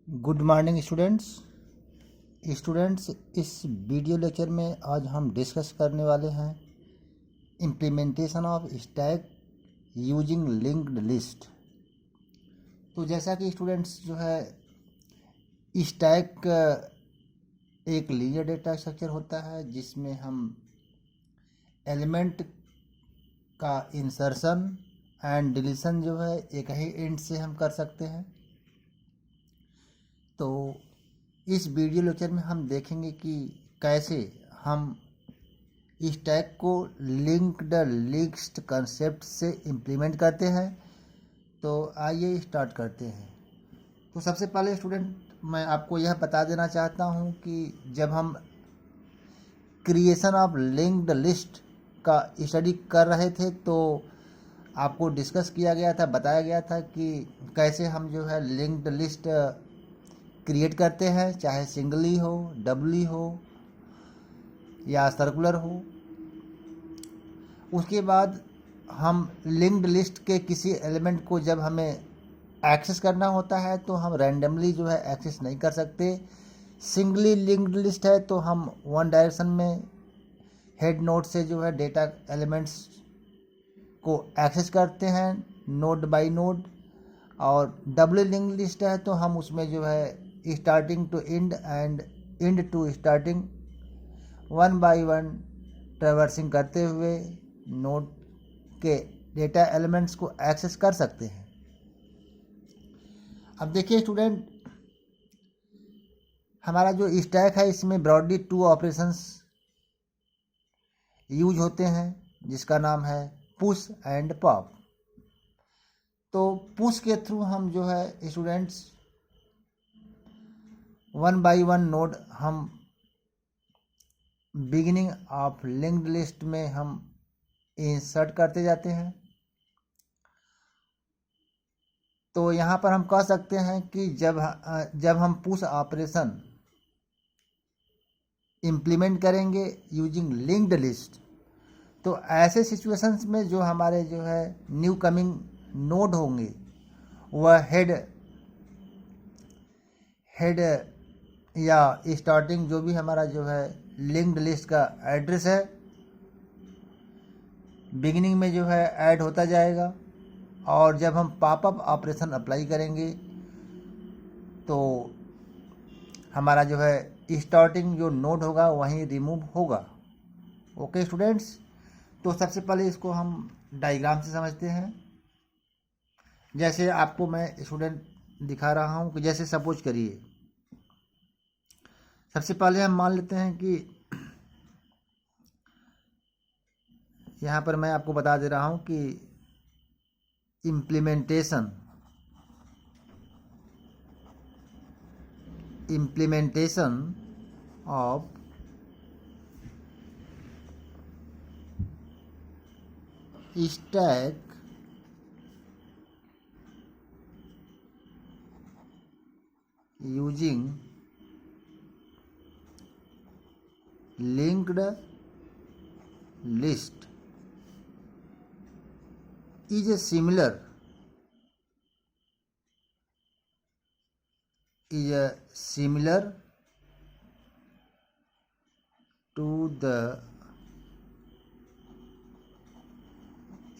Good morning students. इस video lecture में आज हम डिस्कस करने वाले हैं implementation of stack using linked list. तो जैसा कि स्टूडेंट्स जो है स्टैक एक लीनियर डेटा स्ट्रक्चर होता है जिसमें हम एलिमेंट का इंसर्शन एंड डिलीशन जो है एक ही एंड से हम कर सकते हैं। तो इस वीडियो लेक्चर में हम देखेंगे कि कैसे हम स्टैक को लिंक्ड लिस्ट कंसेप्ट से इम्प्लीमेंट करते हैं। तो आइए स्टार्ट करते हैं। तो सबसे पहले स्टूडेंट मैं आपको यह बता देना चाहता हूं कि जब हम क्रिएशन ऑफ लिंक्ड लिस्ट का स्टडी कर रहे थे तो आपको डिस्कस किया गया था, बताया गया था कि कैसे हम जो है लिंक्ड लिस्ट क्रिएट करते हैं, चाहे सिंगली हो, डबली हो या सर्कुलर हो। उसके बाद हम लिंक्ड लिस्ट के किसी एलिमेंट को जब हमें एक्सेस करना होता है तो हम रैंडमली जो है एक्सेस नहीं कर सकते। सिंगली लिंक्ड लिस्ट है तो हम वन डायरेक्शन में हेड नोड से जो है डेटा एलिमेंट्स को एक्सेस करते हैं नोड बाय नोड। और डबल लिंक्ड लिस्ट है तो हम उसमें जो है starting to end end end to starting one by one traversing करते हुए नोड के डेटा एलिमेंट्स को एक्सेस कर सकते हैं। अब देखिए स्टूडेंट, हमारा जो स्टैक है इसमें ब्रॉडली टू ऑपरेशंस यूज होते हैं जिसका नाम है पुश एंड पॉप। तो पुश के थ्रू हम जो है students one by one node हम बिगिनिंग ऑफ लिंक्ड लिस्ट में हम इंसर्ट करते जाते हैं। तो यहाँ पर हम कह सकते हैं कि जब हम पुश ऑपरेशन इम्प्लीमेंट करेंगे यूजिंग लिंक्ड लिस्ट तो ऐसे सिचुएशंस में जो हमारे जो है न्यू कमिंग नोड होंगे वह हेड या स्टार्टिंग जो भी हमारा जो है लिंक्ड लिस्ट का एड्रेस है बिगिनिंग में जो है ऐड होता जाएगा। और जब हम पॉपअप ऑपरेशन अप्लाई करेंगे तो हमारा जो है स्टार्टिंग जो नोड होगा वहीं रिमूव होगा। ओके स्टूडेंट्स, तो सबसे पहले इसको हम डायग्राम से समझते हैं। जैसे आपको मैं स्टूडेंट दिखा रहा हूँ कि जैसे सपोज करिए, सबसे पहले हम मान लेते हैं कि यहाँ पर मैं आपको बता दे रहा हूँ कि implementation of stack using linked list is similar to the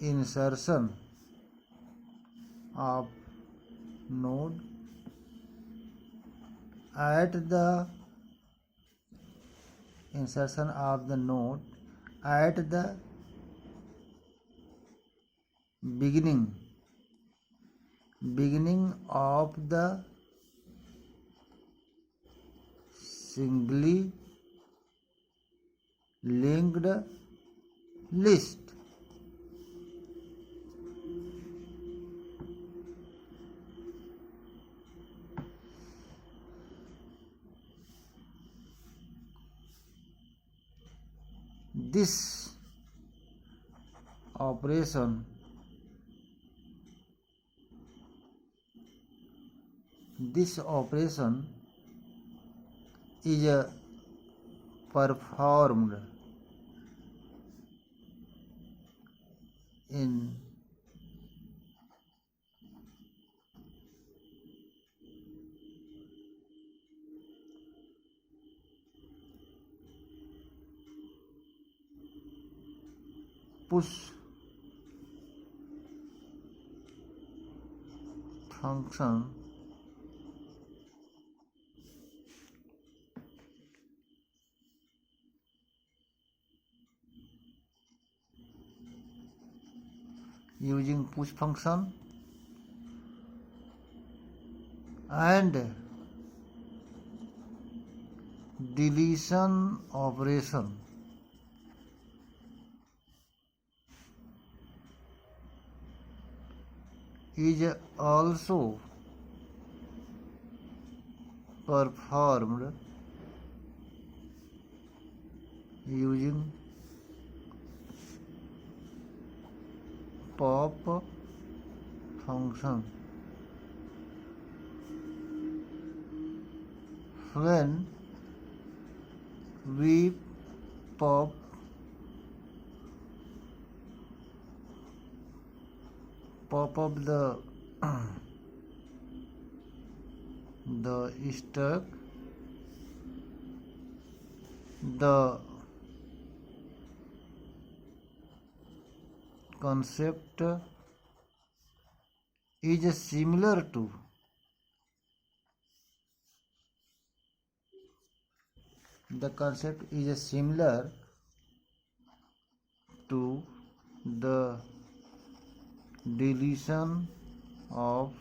insertion of node at the beginning of the singly linked list। This operation is performed in push function using push function and deletion operation is also performed using pop function. When we pop up the stack, the concept is similar to the deletion of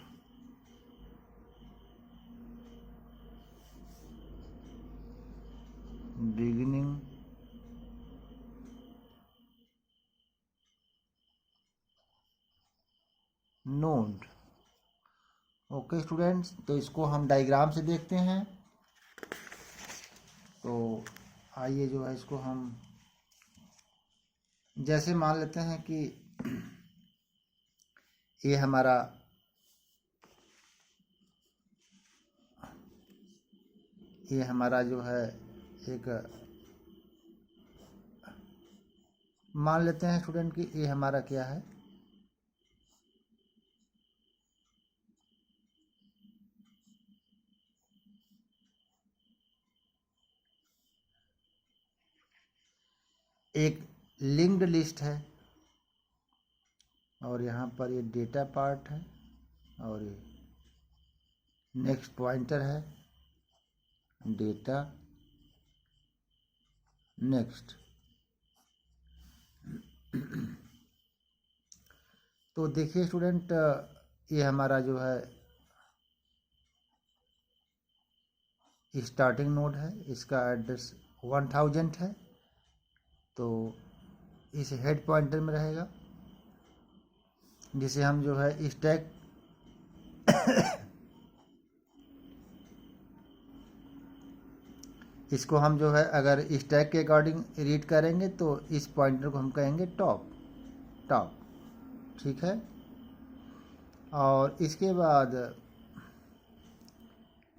beginning node. Okay students, तो इसको हम diagram से देखते हैं। तो आइए जो है इसको हम जैसे मान लेते हैं कि ये हमारा जो है एक मान लेते हैं स्टूडेंट कि ये हमारा क्या है, एक लिंक्ड लिस्ट है और यहाँ पर ये डेटा पार्ट है और ये नेक्स्ट पॉइंटर है, डेटा नेक्स्ट। तो देखिए स्टूडेंट, ये हमारा जो है स्टार्टिंग नोड है, इसका एड्रेस 1000 है, तो इस हेड पॉइंटर में रहेगा, जिसे हम जो है स्टैक इसको हम जो है अगर स्टैक के अकॉर्डिंग रीड करेंगे तो इस पॉइंटर को हम कहेंगे टॉप। ठीक है। और इसके बाद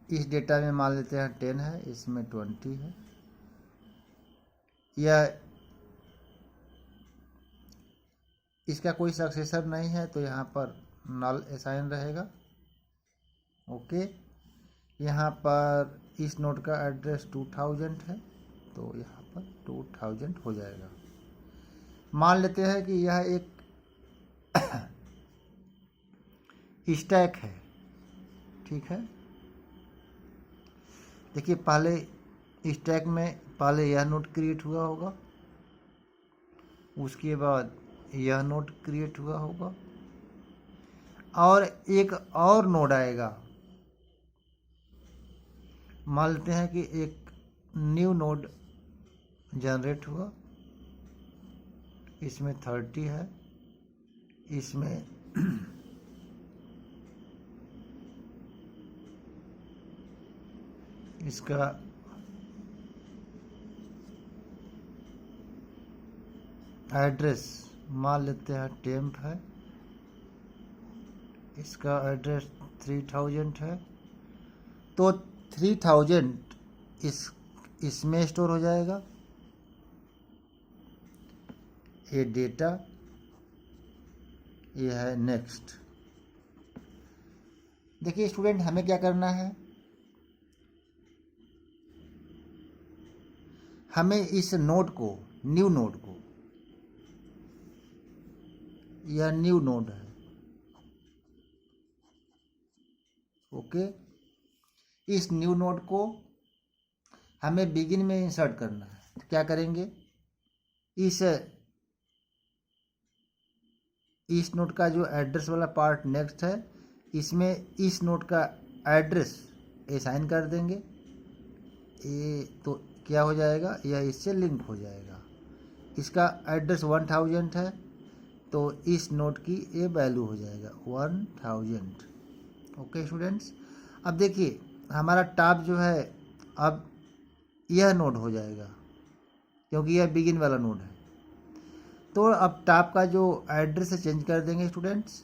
इस डेटा में मान लेते हैं 10 है, इसमें 20 है, यह इसका कोई सक्सेसर नहीं है तो यहाँ पर नल असाइन रहेगा। ओके, यहाँ पर इस नोड का एड्रेस 2000 है तो यहाँ पर 2000 हो जाएगा। मान लेते हैं कि यह एक स्टैक है। ठीक है, देखिए पहले स्टैक में पहले यह नोड क्रिएट हुआ होगा, उसके बाद यह नोड क्रिएट हुआ होगा और एक और नोड आएगा। मान लेते हैं कि एक न्यू नोड जनरेट हुआ, इसमें 30 है, इसमें इसका एड्रेस मान लेते हैं टेम्प है, इसका एड्रेस 3000 है, तो 3000 इसमें स्टोर हो जाएगा। ये डेटा, ये है नेक्स्ट। देखिए स्टूडेंट, हमें क्या करना है, हमें इस नोड को, न्यू नोड को यह न्यू नोड है। ओके, इस न्यू नोड को हमें बिगिन में इंसर्ट करना है। तो क्या करेंगे, इस नोड का जो एड्रेस वाला पार्ट नेक्स्ट है, इसमें इस नोड का एड्रेस असाइन कर देंगे। ये तो क्या हो जाएगा, यह इससे लिंक हो जाएगा। इसका एड्रेस 1000 है, तो इस नोड की ये वैल्यू हो जाएगा 1000। ओके स्टूडेंट्स, अब देखिए हमारा टॉप जो है अब यह नोड हो जाएगा, क्योंकि यह बिगिन वाला नोड है। तो अब टॉप का जो एड्रेस है चेंज कर देंगे स्टूडेंट्स।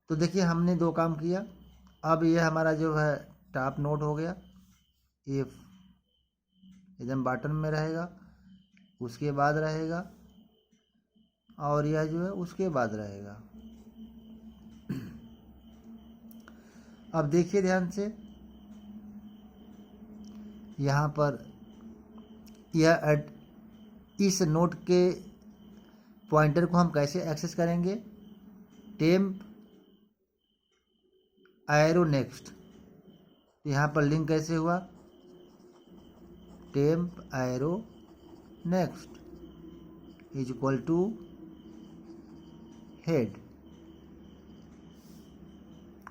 तो देखिए हमने दो काम किया। अब यह हमारा जो है टॉप नोड हो गया, ये एकदम बॉटम में रहेगा, उसके बाद रहेगा, और यह जो है उसके बाद रहेगा। अब देखिए ध्यान से, यहाँ पर यह इस नोड के पॉइंटर को हम कैसे एक्सेस करेंगे, टेम्प एरो नेक्स्ट। यहाँ पर लिंक कैसे हुआ, temp arrow next is equal to head.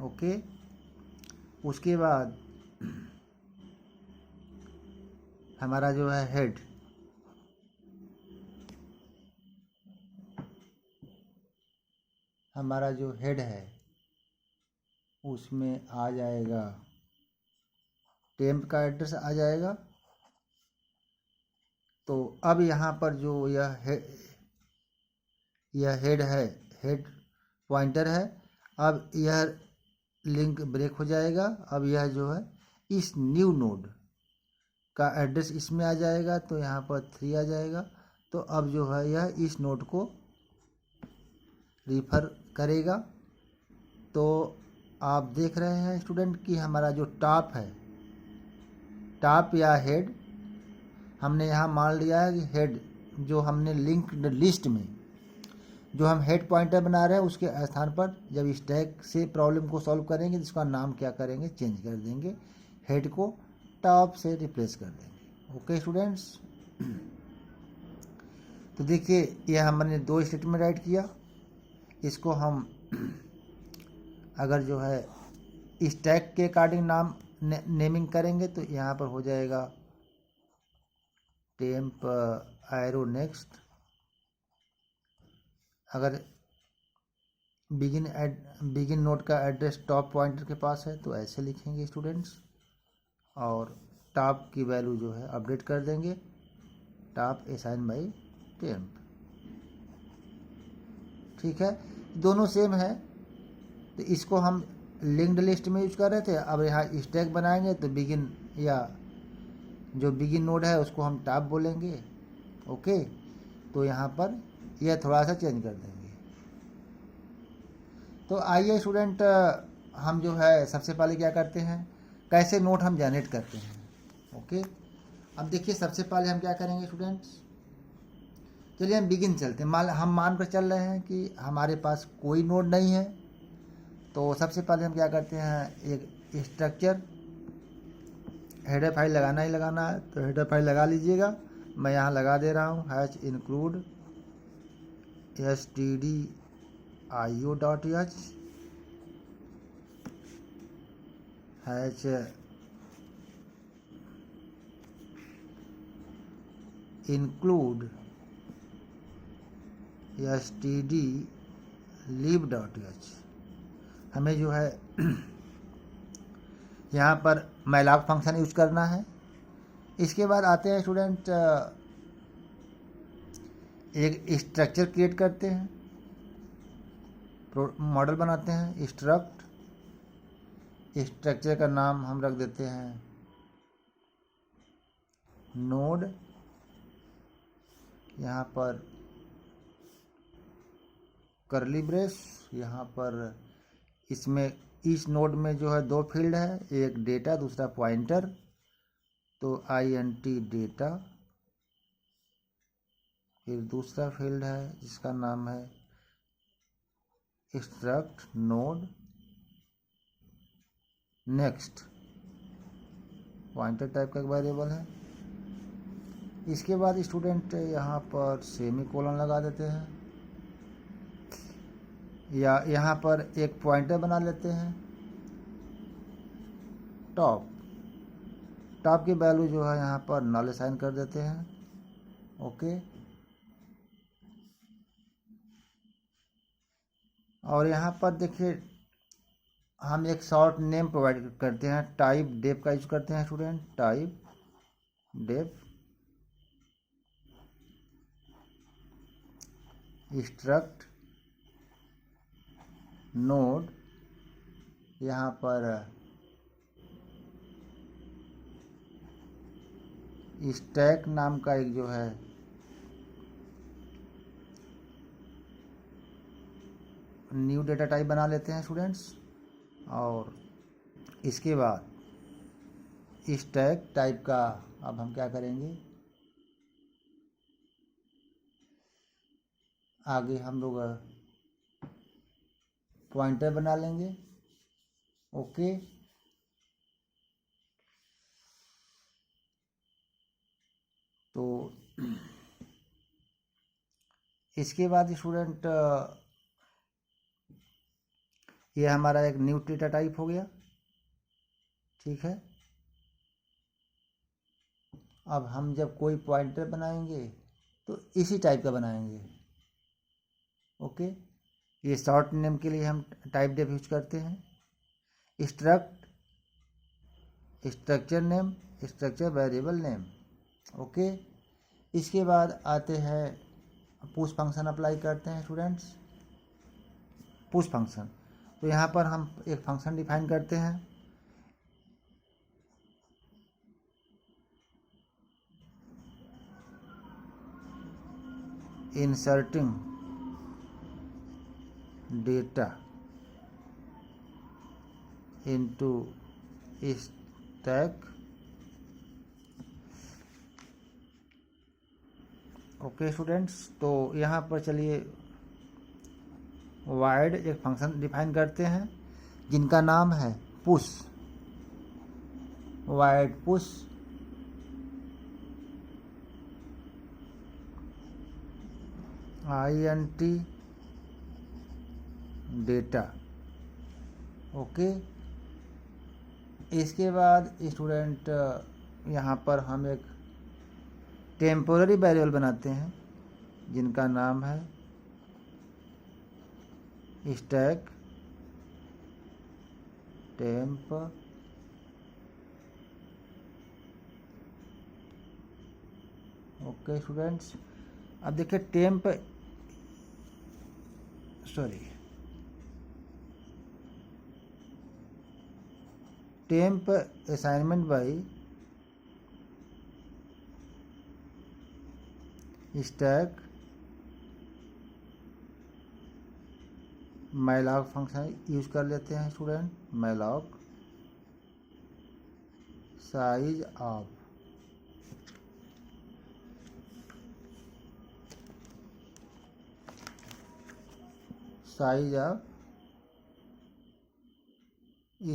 Okay, उसके बाद हमारा जो है हेड, हमारा जो हेड है उसमें आ जाएगा टेम्प का एड्रेस आ जाएगा। तो अब यहाँ पर जो यह हेड है, हेड पॉइंटर है, अब यह लिंक ब्रेक हो जाएगा। अब यह जो है इस न्यू नोड का एड्रेस इसमें आ जाएगा, तो यहाँ पर 3 आ जाएगा। तो अब जो है यह इस नोड को रिफ़र करेगा। तो आप देख रहे हैं स्टूडेंट कि हमारा जो टॉप है, टॉप या हेड, हमने यहाँ मान लिया है कि हेड जो हमने लिंक्ड लिस्ट में जो हम हेड पॉइंटर बना रहे हैं उसके स्थान पर जब स्टैक से प्रॉब्लम को सॉल्व करेंगे तो इसका नाम क्या करेंगे, चेंज कर देंगे, हेड को टॉप से रिप्लेस कर देंगे। ओके स्टूडेंट्स, तो देखिए यह हमने 2 स्टेटमेंट राइट किया। इसको हम अगर जो है स्टैक के अकॉर्डिंग नाम नेमिंग करेंगे तो यहाँ पर हो जाएगा टेम्प एरो नेक्स्ट। अगर बिगिन नोड का एड्रेस टॉप पॉइंटर के पास है तो ऐसे लिखेंगे स्टूडेंट्स, और टॉप की वैल्यू जो है अपडेट कर देंगे, टॉप असाइन बाई टेम्प। ठीक है, दोनों सेम है। तो इसको हम लिंक्ड लिस्ट में यूज कर रहे थे, अब यहाँ स्टैक बनाएंगे तो बिगिन या जो बिगिन नोड है उसको हम टॉप बोलेंगे। ओके, तो यहाँ पर यह थोड़ा सा चेंज कर देंगे। तो आइए स्टूडेंट, हम जो है सबसे पहले क्या करते हैं, कैसे नोट हम जनरेट करते हैं। ओके, अब देखिए सबसे पहले हम क्या करेंगे स्टूडेंट्स, चलिए हम बिगिन चलते हैं। हम मान कर चल रहे हैं कि हमारे पास कोई नोड नहीं है। तो सबसे पहले हम क्या करते हैं, एक स्ट्रक्चर हेडर फाइल लगाना ही लगाना है, तो हेडर फाइल लगा लीजिएगा। मैं यहाँ लगा दे रहा हूँ hatch include stdio.h hatch include stdlib.h। हमें जो है यहाँ पर मैलॉक फंक्शन यूज करना है। इसके बाद आते हैं स्टूडेंट, एक स्ट्रक्चर क्रिएट करते हैं, मॉडल बनाते हैं स्ट्रक्ट। स्ट्रक्चर का नाम हम रख देते हैं नोड। यहाँ पर करली ब्रेस, यहाँ पर इसमें इस नोड में जो है 2 फील्ड है, एक डेटा दूसरा पॉइंटर। तो int डेटा फिर दूसरा फील्ड है जिसका नाम है struct node next, pointer type का एक वेरिएबल है। इसके बाद स्टूडेंट यहाँ पर सेमी कोलन लगा देते हैं या यहाँ पर एक पॉइंटर बना लेते हैं। टॉप की वैल्यू जो है यहाँ पर नल असाइन कर देते हैं। ओके, और यहाँ पर देखिए हम एक शॉर्ट नेम प्रोवाइड करते हैं, टाइप डेफ का यूज करते हैं student, typedef struct node, यहाँ पर स्टैक नाम का एक जो है न्यू डेटा टाइप बना लेते हैं स्टूडेंट्स। और इसके बाद स्टैक टाइप का अब हम क्या करेंगे, आगे हम लोग पॉइंटर बना लेंगे। ओके, तो इसके बाद स्टूडेंट ये हमारा एक न्यू डेटा टाइप हो गया। ठीक है, अब हम जब कोई पॉइंटर बनाएंगे तो इसी टाइप का बनाएंगे। ओके, ये शॉर्ट नेम के लिए हम टाइप डेफ यूज करते हैं। Struct structure name, structure variable name. Okay, इसके बाद आते हैं पुश फंक्शन अप्लाई करते हैं स्टूडेंट्स। पुश फंक्शन, तो यहाँ पर हम एक फंक्शन डिफाइन करते हैं, inserting data into stack. Okay students, तो यहाँ पर चलिए वाइड एक फंक्शन डिफाइन करते हैं जिनका नाम है push, wide push INT data. Okay, इसके बाद स्टूडेंट यहाँ पर हम एक टेम्पोररी वेरिएबल बनाते हैं जिनका नाम है स्टैक टेम्प। ओके स्टूडेंट्स, अब देखिए temp temp assignment by stack malloc function use कर लेते हैं student, malloc size of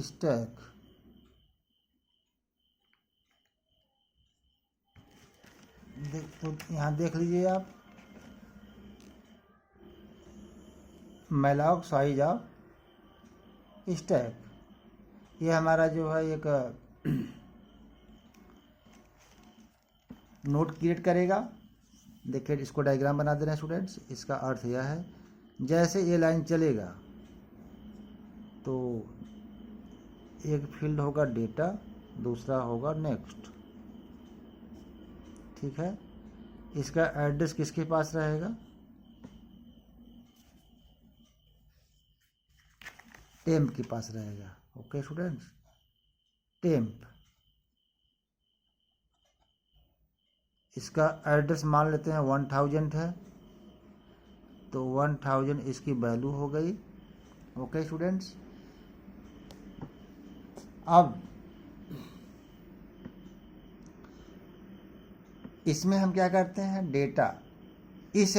stack. तो यहाँ देख लीजिए आप, मैलॉक साइज ऑफ स्टैक, ये हमारा जो है एक नोट क्रिएट करेगा। देखिए इसको डायग्राम बना दे रहे हैं स्टूडेंट्स। इसका अर्थ यह है जैसे ये लाइन चलेगा तो एक फील्ड होगा डेटा, दूसरा होगा नेक्स्ट। ठीक है, इसका एड्रेस किसके पास रहेगा, टेम्प के पास रहेगा। ओके स्टूडेंट्स, टेम्प, इसका एड्रेस मान लेते हैं 1000 है, तो 1000 इसकी वैल्यू हो गई। ओके स्टूडेंट्स, अब इसमें हम क्या करते हैं, डेटा इस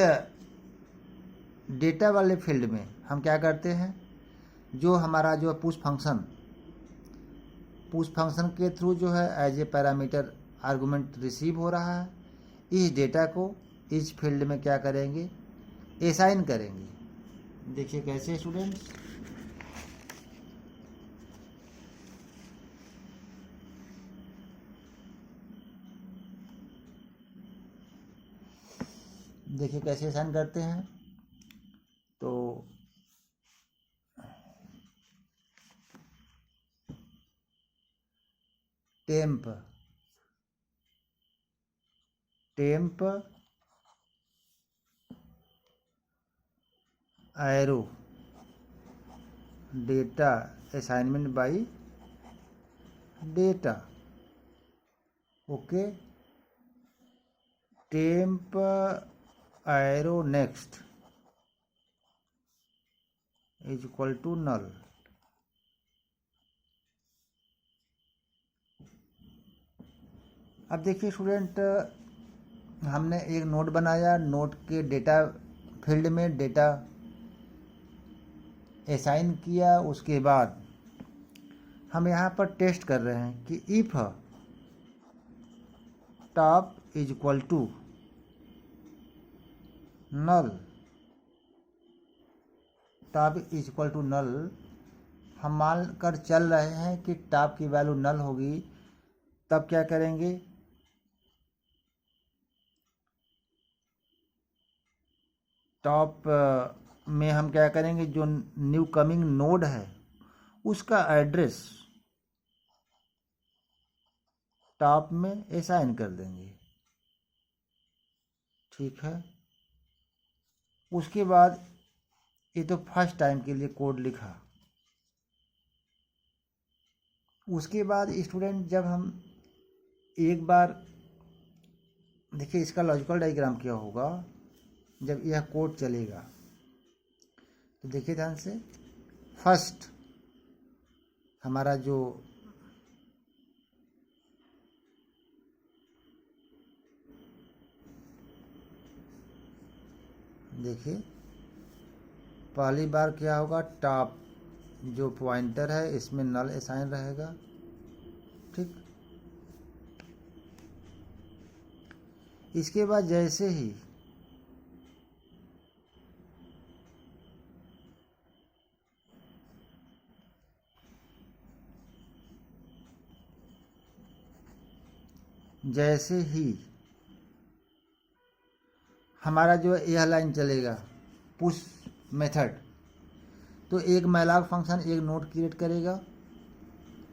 डेटा वाले फील्ड में हम क्या करते हैं, जो हमारा जो पुश फंक्शन के थ्रू जो है as a parameter argument receive हो रहा है, इस डेटा को इस फील्ड में क्या करेंगे, असाइन करेंगे। देखिए कैसे स्टूडेंट्स, देखिए कैसे असाइन करते हैं। तो temp arrow data assignment by data, okay. Temp arrow next is equal to null. अब देखिए स्टूडेंट, हमने एक नोड बनाया, नोड के डेटा फील्ड में डेटा असाइन किया। उसके बाद हम यहाँ पर टेस्ट कर रहे हैं कि if top is equal to null, top is equal to null, हम मान कर चल रहे हैं कि टॉप की वैल्यू नल होगी, तब क्या करेंगे, टॉप में हम क्या करेंगे, जो न्यू कमिंग नोड है उसका एड्रेस टॉप में असाइन कर देंगे, ठीक है। उसके बाद ये तो फर्स्ट टाइम के लिए कोड लिखा। उसके बाद स्टूडेंट जब हम एक बार, देखिए इसका लॉजिकल डायग्राम क्या होगा जब यह कोड चलेगा, तो देखिए ध्यान से, फर्स्ट हमारा जो देखिए पहली बार क्या होगा, टॉप जो पॉइंटर है इसमें नल असाइन रहेगा, ठीक। इसके बाद जैसे ही हमारा जो यह लाइन चलेगा पुश मेथड, तो एक मैलॉक फंक्शन एक नोड क्रिएट करेगा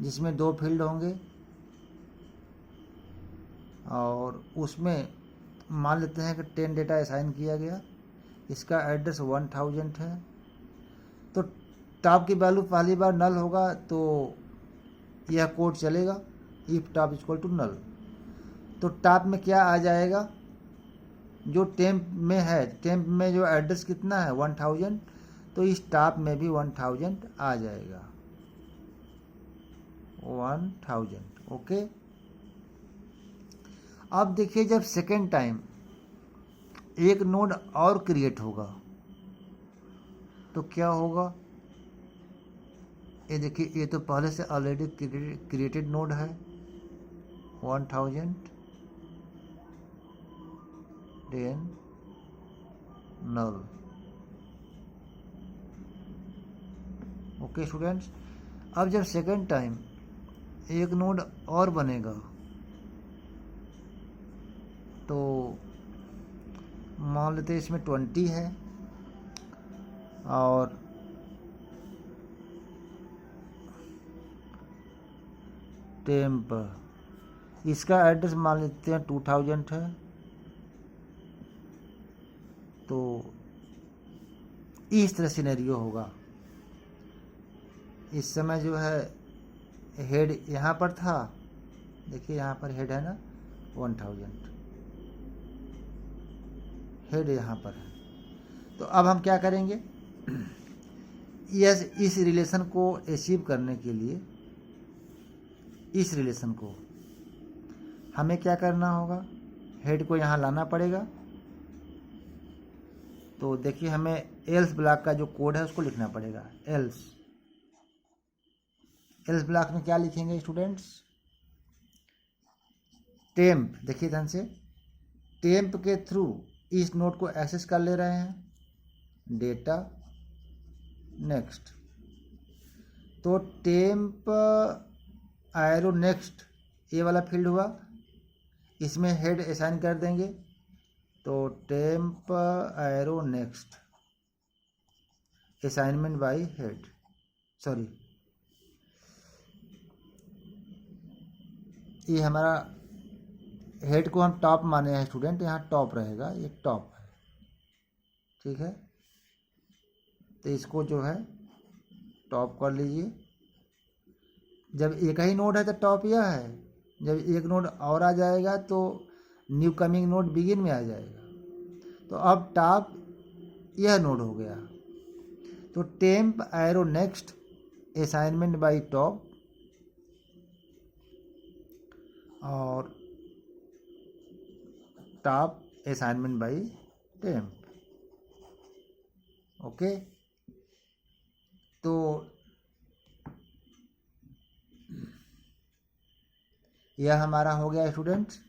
जिसमें 2 फील्ड होंगे, और उसमें मान लेते हैं कि 10 डेटा असाइन किया गया, इसका एड्रेस 1000 है। तो टॉप की वैल्यू पहली बार नल होगा तो यह कोड चलेगा, if top is equal to null. तो टॉप में क्या आ जाएगा, जो टेम्प में है, टेम्प में जो एड्रेस कितना है 1000, तो इस टॉप में भी 1000 आ जाएगा, 1000, ओके। अब देखिए जब सेकेंड टाइम एक नोड और क्रिएट होगा तो क्या होगा, ये देखिए ये तो पहले से ऑलरेडी क्रिएटेड नोड है 1000, 10 नल, ओके स्टूडेंट्स। अब जब सेकेंड टाइम एक नोड और बनेगा तो मान लेते हैं इसमें 20 है और टेम्प, इसका एड्रेस मान लेते हैं 2000 है। तो इस तरह सिनेरियो होगा। इस समय जो है हेड यहाँ पर था, देखिए यहाँ पर हेड है ना 1000, हेड यहाँ पर है। तो अब हम क्या करेंगे, इस रिलेशन को अचीव करने के लिए, इस रिलेशन को हमें क्या करना होगा, हेड को यहाँ लाना पड़ेगा तो देखिए हमें एल्स ब्लॉक का जो कोड है उसको लिखना पड़ेगा। एल्स ब्लॉक में क्या लिखेंगे स्टूडेंट्स? टेम्प, देखिए ध्यान से, टेम्प के थ्रू इस नोड को एक्सेस कर ले रहे हैं, डेटा नेक्स्ट। तो टेम्प एरो नेक्स्ट ये वाला फील्ड हुआ, इसमें हेड असाइन कर देंगे। तो temp arrow next assignment bye head, sorry ये हमारा हेड को हम टॉप माने हैं स्टूडेंट, यहाँ टॉप रहेगा, ये टॉप है, ठीक है। तो इसको जो है टॉप कर लीजिए। जब एक ही नोड है तो टॉप यह है, जब एक नोड और आ जाएगा तो न्यू कमिंग नोड बिगिन में आ जाएगा। तो अब टॉप यह नोड हो गया। तो temp arrow next assignment by top और top assignment by temp. Okay, तो यह हमारा हो गया स्टूडेंट्स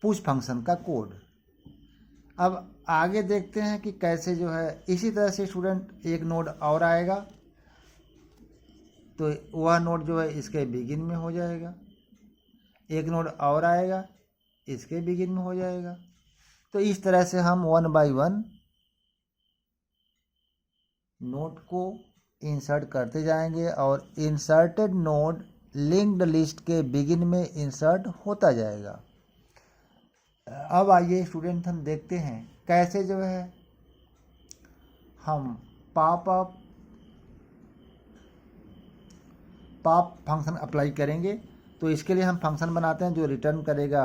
पुश फंक्शन का कोड। अब आगे देखते हैं कि कैसे जो है इसी तरह से स्टूडेंट एक नोड और आएगा तो वह नोड जो है इसके बिगिन में हो जाएगा, एक नोड और आएगा इसके बिगिन में हो जाएगा। तो इस तरह से हम 1 बाय 1 नोड को इंसर्ट करते जाएंगे और इंसर्टेड नोड लिंक्ड लिस्ट के बिगिन में इंसर्ट होता जाएगा। अब आइए स्टूडेंट हम देखते हैं कैसे जो है हम पॉप फंक्शन अप्लाई करेंगे। तो इसके लिए हम फंक्शन बनाते हैं जो रिटर्न करेगा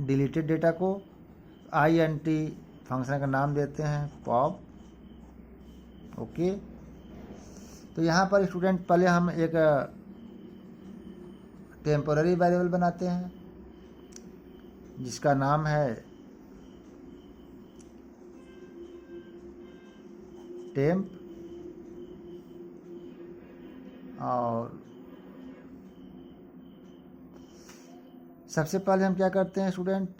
डिलीटेड डेटा को। INT फंक्शन का नाम देते हैं पॉप। ओके, तो यहाँ पर स्टूडेंट पहले हम एक टेम्पोररी वेरिएबल बनाते हैं जिसका नाम है टेम्प, और सबसे पहले हम क्या करते हैं स्टूडेंट,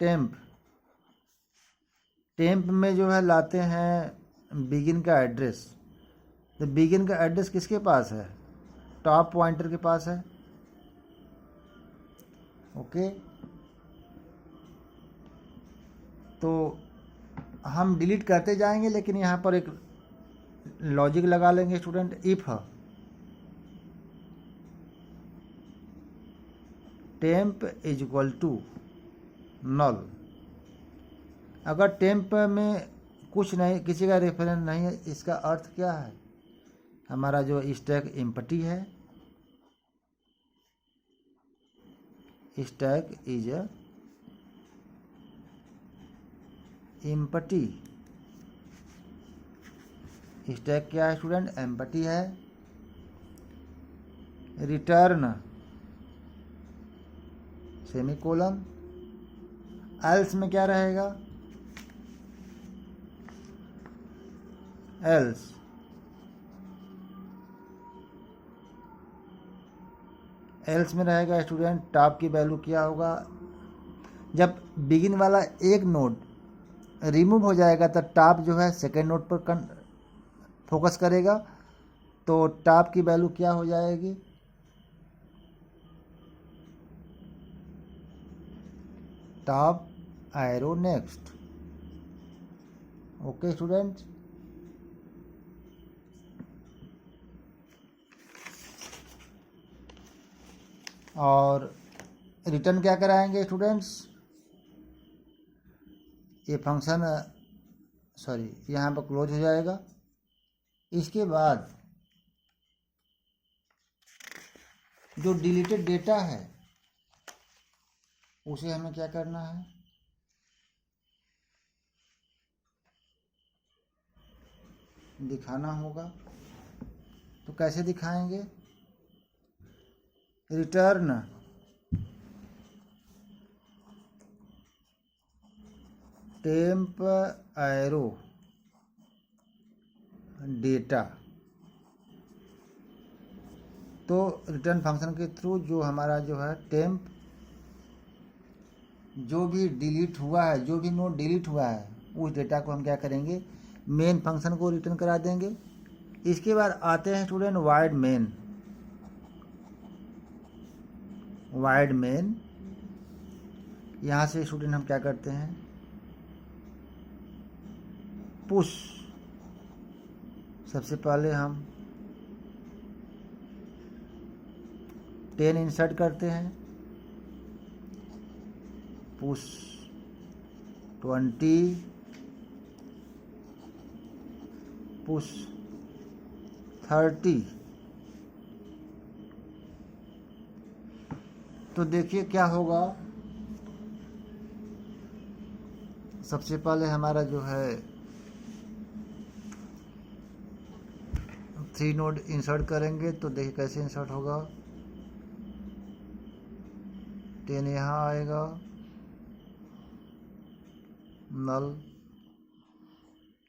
टेम्प में जो है लाते हैं बिगिन का एड्रेस। तो बिगिन का एड्रेस किसके पास है? टॉप पॉइंटर के पास है। ओके, तो हम डिलीट करते जाएंगे लेकिन यहाँ पर एक लॉजिक लगा लेंगे student, if temp is equal to null. अगर टेम्प में कुछ नहीं, किसी का रेफरेंस नहीं है, इसका अर्थ क्या है? हमारा जो स्टैक एम्प्टी है, स्टैक इज एम्प्टी। स्टैक क्या है स्टूडेंट? एम्प्टी है। रिटर्न सेमीकोलन, एल्स में क्या रहेगा? एल्स में रहेगा स्टूडेंट टॉप की वैल्यू क्या होगा? जब बिगिन वाला एक नोड रिमूव हो जाएगा तो टॉप जो है सेकेंड नोड पर फोकस करेगा। तो टॉप की वैल्यू क्या हो जाएगी? Top arrow next. Okay student, और रिटर्न क्या कराएंगे स्टूडेंट्स? ये फंक्शन सॉरी यहाँ पर क्लोज हो जाएगा। इसके बाद जो डिलीटेड डेटा है उसे हमें क्या करना है? दिखाना होगा। तो कैसे दिखाएंगे? Return temp arrow data. तो रिटर्न फंक्शन के थ्रू जो हमारा जो है टेम्प, जो भी डिलीट हुआ है, जो भी नोड डिलीट हुआ है, उस डेटा को हम क्या करेंगे, मेन फंक्शन को रिटर्न करा देंगे। इसके बाद आते हैं student wide main. Wide main, यहाँ से स्टूडेंट हम क्या करते हैं, पुश। सबसे पहले हम 10 इंसर्ट करते हैं, पुश 20, पुश 30। तो देखिए क्या होगा, सबसे पहले हमारा जो है 3 नोड इंसर्ट करेंगे, तो देखिए कैसे इंसर्ट होगा। 10 यहाँ आएगा, नल,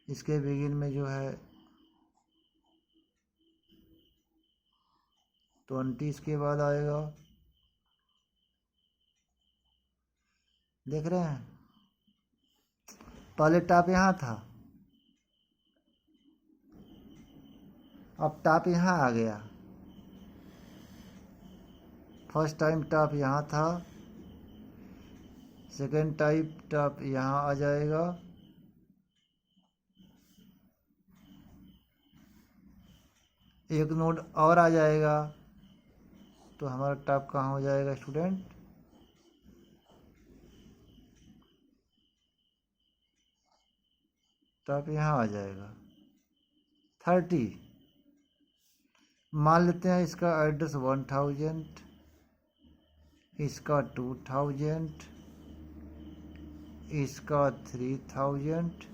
इसके बिगिन में जो है 20 इसके बाद आएगा। देख रहे हैं, पहले टॉप यहाँ था, अब टॉप यहाँ आ गया। फर्स्ट टाइम टॉप यहाँ था, सेकेंड टाइप टॉप यहाँ आ जाएगा, एक नोड और आ जाएगा, तो हमारा टॉप कहाँ हो जाएगा स्टूडेंट, टॉप यहाँ आ जाएगा 30। मान लेते हैं इसका एड्रेस 1000, इसका 2000, इसका 3000।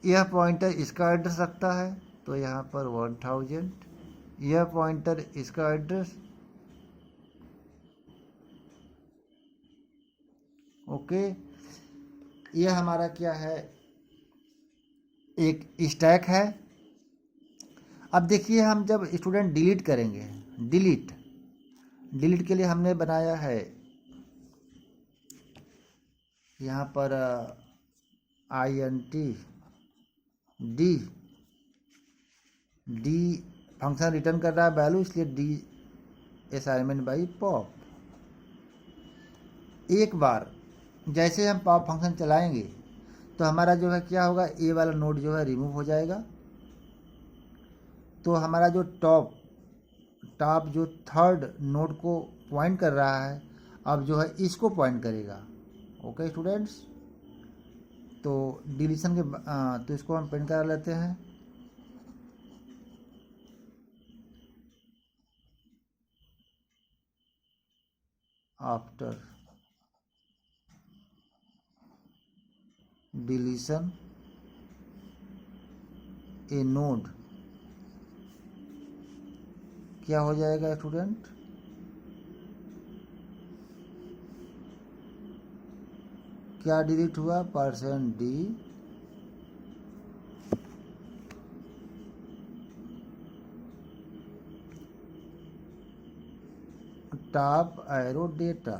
यह पॉइंटर इसका एड्रेस रखता है, तो यहाँ पर 1000। यह पॉइंटर इसका एड्रेस, ओके। यह हमारा क्या है, एक स्टैक है। अब देखिए, हम जब स्टूडेंट डिलीट करेंगे, डिलीट के लिए हमने बनाया है यहाँ पर INT डी फंक्शन रिटर्न कर रहा है वैल्यू, इसलिए डी असाइनमेंट बाई पॉप। एक बार जैसे हम पॉप फंक्शन चलाएंगे, तो हमारा जो है क्या होगा, ए वाला नोड जो है रिमूव हो जाएगा। तो हमारा जो टॉप जो थर्ड नोड को पॉइंट कर रहा है, अब जो है इसको पॉइंट करेगा। ओके स्टूडेंट्स, तो डिलीशन के तो इसको हम प्रिंट करा लेते हैं। आफ्टर डिलीशन ए नोड क्या हो जाएगा स्टूडेंट, क्या डिलीट हुआ, %d top arrow data.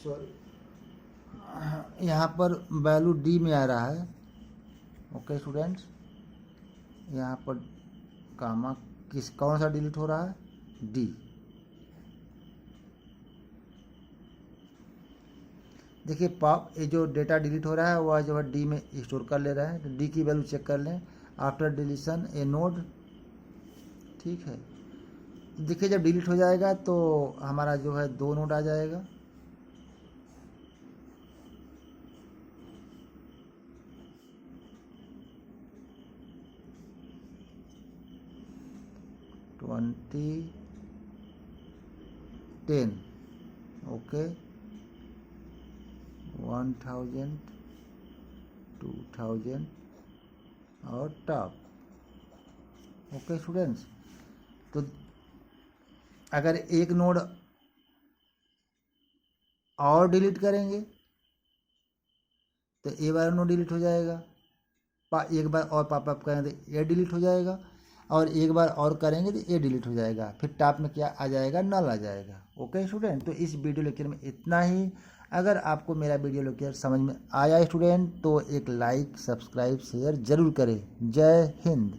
Sorry, यहाँ पर वैल्यू डी में आ रहा है। ओके स्टूडेंट्स, यहाँ पर कामा कौन सा डिलीट हो रहा है, डी। देखिए पॉप, ये जो डेटा डिलीट हो रहा है वह जो है डी में स्टोर कर ले रहा है, तो डी की वैल्यू चेक कर लें। आफ्टर डिलीशन ए नोड, ठीक है। देखिए जब डिलीट हो जाएगा तो हमारा जो है 2 नोड आ जाएगा। ट्वेंटी 10, ओके, 1000, 2000 और टॉप। ओके स्टूडेंट्स, तो अगर एक नोड और डिलीट करेंगे तो ए वाला नोड डिलीट हो जाएगा, एक बार और पॉपअप करेंगे तो ए डिलीट हो जाएगा, और एक बार और करेंगे तो ए डिलीट हो जाएगा, फिर टॉप में क्या आ जाएगा, नल आ जाएगा। ओके स्टूडेंट, तो इस वीडियो लेक्चर में इतना ही। अगर आपको मेरा वीडियो लेक्चर समझ में आया स्टूडेंट तो एक लाइक, सब्सक्राइब, शेयर जरूर करें। जय हिंद।